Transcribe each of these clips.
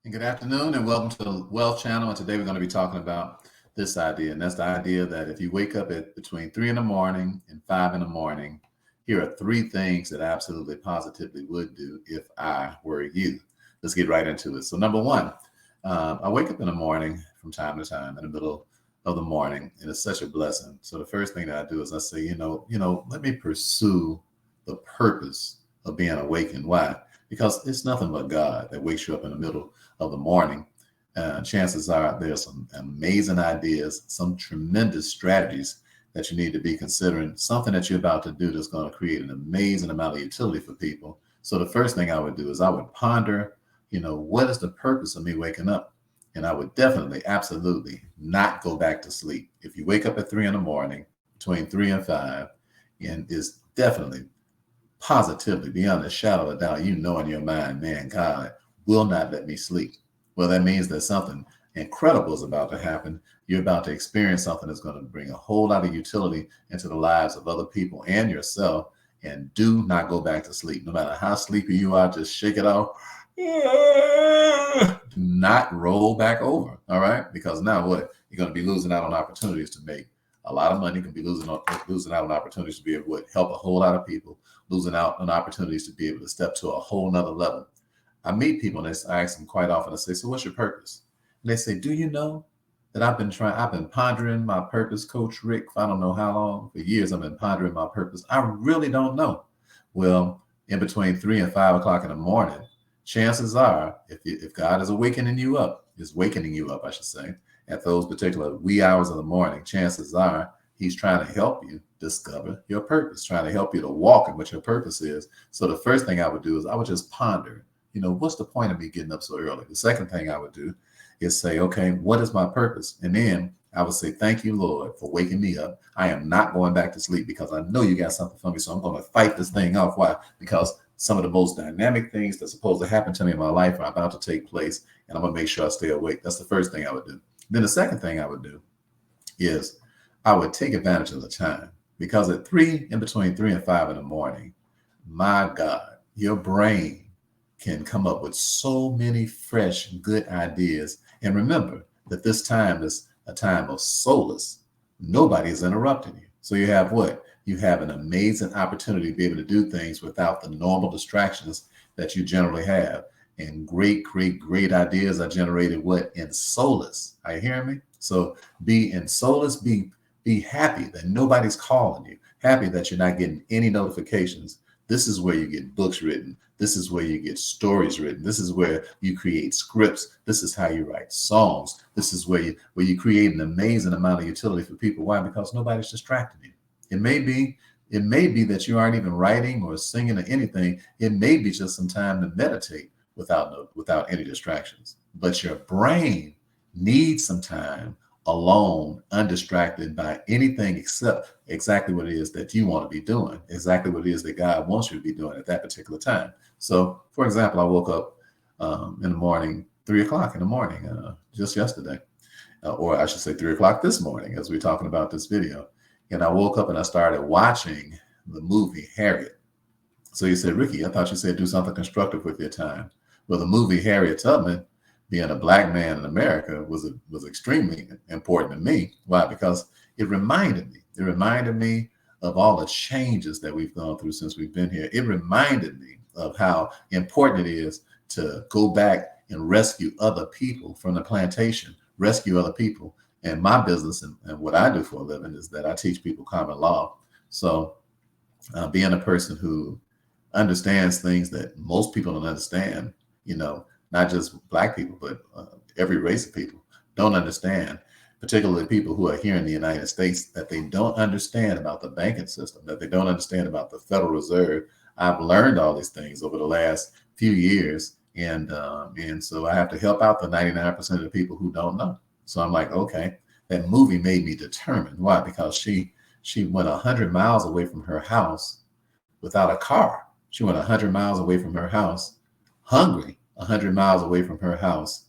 And good afternoon, and welcome to the Wealth Channel. And today we're going to be talking about this idea, and that's the idea that if you wake up at between 3 in the morning and 5 in the morning, here are three things that I absolutely positively would do if I were you. Let's get right into it. So, number one, I wake up in the morning from time to time in the middle of the morning, and it's such a blessing. So, the first thing that I do is I say, let me pursue the purpose of being awakened. Why? Because it's nothing but God that wakes you up in the middle of the morning. Chances are there's some amazing ideas, some tremendous strategies that you need to be considering, something that you're about to do that's going to create an amazing amount of utility for people. So the first thing I would do is I would ponder, what is the purpose of me waking up? And I would definitely, absolutely not go back to sleep. If you wake up at 3 in the morning, between 3 and 5, and it's definitely positively, beyond a shadow of a doubt, in your mind, man, God will not let me sleep. Well, that means that something incredible is about to happen. You're about to experience something that's going to bring a whole lot of utility into the lives of other people and yourself. And do not go back to sleep. No matter how sleepy you are, just shake it off. Do not roll back over. All right. Because now what? You're going to be losing out on opportunities to make a lot of money. You can be losing out on opportunities to be able to help a whole lot of people, losing out on opportunities to be able to step to a whole nother level. I meet people and I ask them quite often, I say, so what's your purpose? And they say, do you know that I've been pondering my purpose, Coach Rick, for I don't know how long, for years I've been pondering my purpose. I really don't know. Well, in between 3 and 5 o'clock in the morning, chances are, if God is wakening you up, I should say, at those particular wee hours of the morning, chances are he's trying to help you discover your purpose, trying to help you to walk in what your purpose is. So the first thing I would do is I would just ponder, what's the point of me getting up so early? The second thing I would do is say, okay, what is my purpose? And then I would say, thank you, Lord, for waking me up. I am not going back to sleep because I know you got something for me. So I'm going to fight this thing off. Why? Because some of the most dynamic things that's supposed to happen to me in my life are about to take place, and I'm going to make sure I stay awake. That's the first thing I would do. Then the second thing I would do is I would take advantage of the time, because at between 3 and 5 in the morning, my God, your brain can come up with so many fresh, good ideas. And remember that this time is a time of solace. Nobody is interrupting you. So you have what? You have an amazing opportunity to be able to do things without the normal distractions that you generally have. And great ideas are generated what? In solace. Are you hearing me? So be in solace, be happy that nobody's calling you, happy that you're not getting any notifications. This is where you get books written. This is where you get stories written. This is where you create scripts. This is how you write songs. This is where you create an amazing amount of utility for people. Why? Because nobody's distracting you. It may be that you aren't even writing or singing or anything. It may be just some time to meditate without any distractions. But your brain needs some time alone, undistracted by anything except exactly what it is that you want to be doing, exactly what it is that God wants you to be doing at that particular time. So, for example, I woke up in the morning, 3 o'clock in the morning, just yesterday, or I should say 3 o'clock this morning, as we're talking about this video. And I woke up and I started watching the movie Harriet. So you said, Ricky, I thought you said do something constructive with your time. Well, the movie Harriet Tubman, being a Black man in America, was extremely important to me. Why? Because it reminded me of all the changes that we've gone through since we've been here. It reminded me of how important it is to go back and rescue other people from the plantation, rescue other people. And my business and what I do for a living is that I teach people common law. So being a person who understands things that most people don't understand, not just Black people, but every race of people don't understand, particularly people who are here in the United States, that they don't understand about the banking system, that they don't understand about the Federal Reserve. I've learned all these things over the last few years, and so I have to help out the 99% of the people who don't know. So I'm like, okay, that movie made me determined. Why? Because she went 100 miles away from her house without a car. She went 100 miles away from her house, hungry, 100 miles away from her house,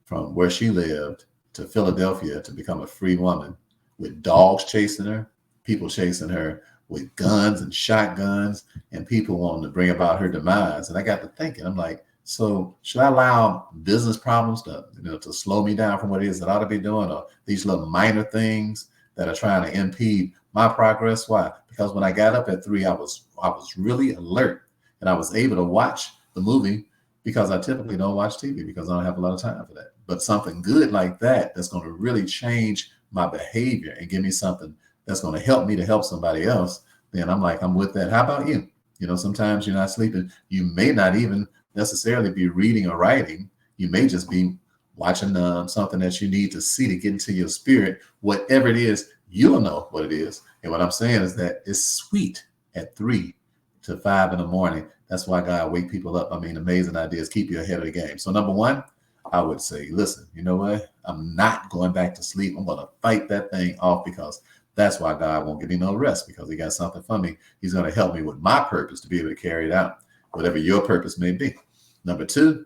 from where she lived to Philadelphia to become a free woman, with dogs chasing her, people chasing her with guns and shotguns, and people wanting to bring about her demise. And I got to thinking, I'm like, So should I allow business problems to slow me down from what it is that I ought to be doing, or these little minor things that are trying to impede my progress? Why? Because when I got up at 3, I was really alert, and I was able to watch the movie, because I typically don't watch TV because I don't have a lot of time for that. But something good like that's going to really change my behavior and give me something that's going to help me to help somebody else, then I'm with that. How about you? Sometimes you're not sleeping. You may not even necessarily be reading or writing. You may just be watching something that you need to see to get into your spirit. Whatever it is, you'll know what it is. And what I'm saying is that it's sweet at 3 to 5 in the morning. That's why God wake people up. I mean, amazing ideas keep you ahead of the game. So number one, I would say, listen, you know what? I'm not going back to sleep. I'm going to fight that thing off, because that's why God won't give me no rest, because he got something for me. He's going to help me with my purpose to be able to carry it out, whatever your purpose may be. Number two,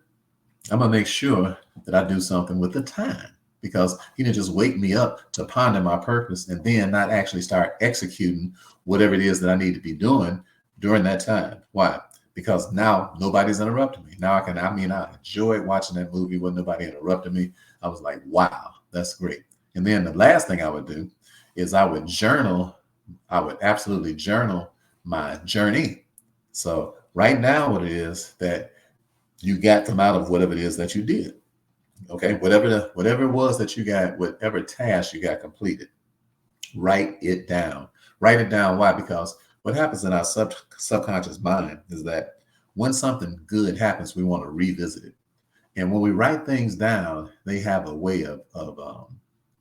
I'm going to make sure that I do something with the time, because he didn't just wake me up to ponder my purpose and then not actually start executing whatever it is that I need to be doing during that time. Why? Because now nobody's interrupting me. Now I enjoyed watching that movie when nobody interrupted me. I was like, wow, that's great. And then the last thing I would do is I would journal. I would absolutely journal my journey. So right now, what it is that you got come out of whatever it is that you did. Okay, whatever it was that you got, whatever task you got completed, write it down. Write it down. Why? Because what happens in our subconscious mind is that when something good happens, we want to revisit it. And when we write things down, they have a way of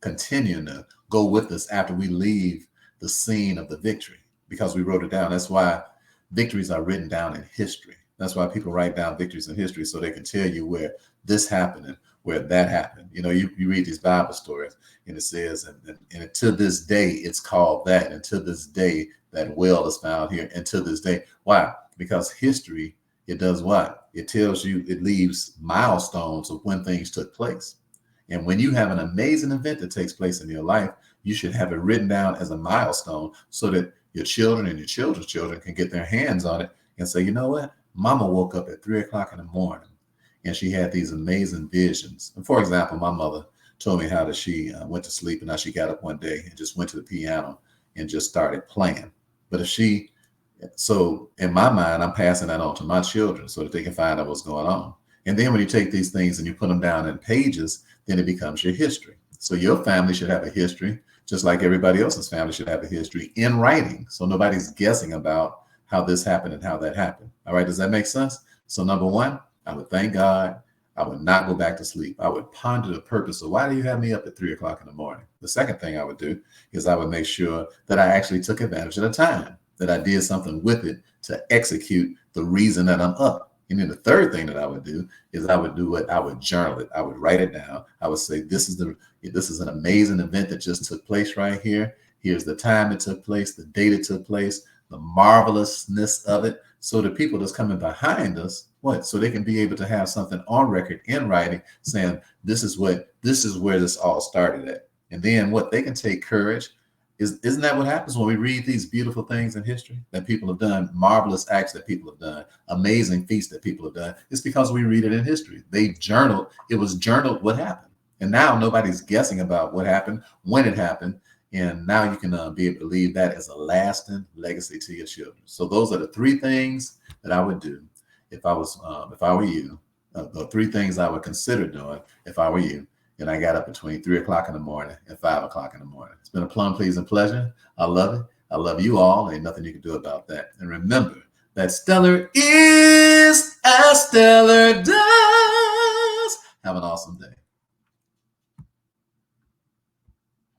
continuing to go with us after we leave the scene of the victory, because we wrote it down. That's why victories are written down in history. That's why people write down victories in history, so they can tell you where this happened and where that happened. You read these Bible stories, and it says, and to this day, it's called that. And to this day, that well is found here. And to this day. Why? Because history, it does what? It tells you, it leaves milestones of when things took place. And when you have an amazing event that takes place in your life, you should have it written down as a milestone, so that your children and your children's children can get their hands on it and say, you know what? Mama woke up at 3 o'clock in the morning and she had these amazing visions. And for example, my mother told me how that she went to sleep, and now she got up one day and just went to the piano and just started playing. But so in my mind, I'm passing that on to my children so that they can find out what's going on. And then when you take these things and you put them down in pages, then it becomes your history. So your family should have a history, just like everybody else's family should have a history in writing. So nobody's guessing about how this happened and how that happened. All right, does that make sense? So number one, I would thank God. I would not go back to sleep. I would ponder the purpose of why do you have me up at 3 o'clock in the morning? The second thing I would do is I would make sure that I actually took advantage of the time, that I did something with it to execute the reason that I'm up. And then the third thing that I would do is I would journal it. I would write it down. I would say, this is an amazing event that just took place right here. Here's the time it took place, the date it took place, the marvelousness of it. So the people that's coming behind us, so they can be able to have something on record in writing saying, this is where this all started at. And then they can take courage. Isn't that what happens when we read these beautiful things in history that people have done, marvelous acts that people have done, amazing feats that people have done? It's because we read it in history. They journaled. It was journaled what happened. And now nobody's guessing about what happened, when it happened. And now you can be able to leave that as a lasting legacy to your children. So those are the 3 things that I would do if I were you. The 3 things I would consider doing if I were you. And I got up between 3 o'clock in the morning and 5 o'clock in the morning. It's been a plum pleasing pleasure. I love it. I love you all. Ain't nothing you can do about that. And remember that stellar is as stellar does. Have an awesome day.